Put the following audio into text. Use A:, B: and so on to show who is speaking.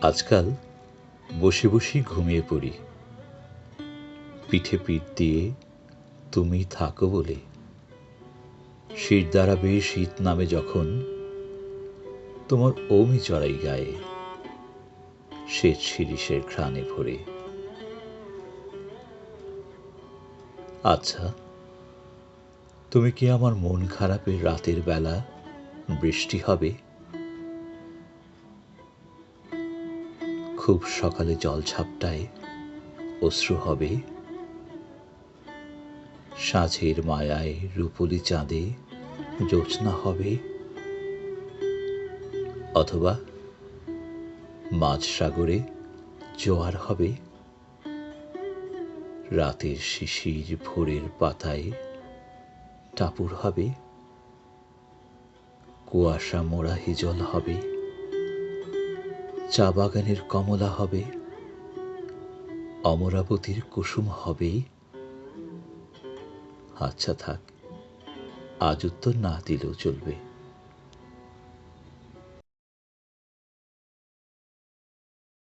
A: আজকাল বসে বসেই ঘুমিয়ে পড়ি, পিঠে পিঠ দিয়ে তুমি থাকো বলে। শীত দাঁড়াবে, শীত নামে যখন তোমার ওমি চড়াই গায়ে, শ্বেত শিরিষের ঘ্রাণে ভরে। আচ্ছা, তুমি কি আমার মন খারাপের রাতের বেলা বৃষ্টি হবে? খুব সকালে জলঝাপটায় অশ্রু হবে? সাঁঝের মায়ায় রূপলি চাঁদে জ্যোৎস্না হবে? অথবা মাঝ সাগরে জোয়ার হবে? রাতের শিশির ভোরের পাতায় টাপুর হবে? কুয়াশা মোড়া হিজল হবে? চা বাগানের কমলা হবে? অমরাবতীর কুসুম হবে? আচ্ছা থাক, আজ উত্তর না দিলেও চলবে।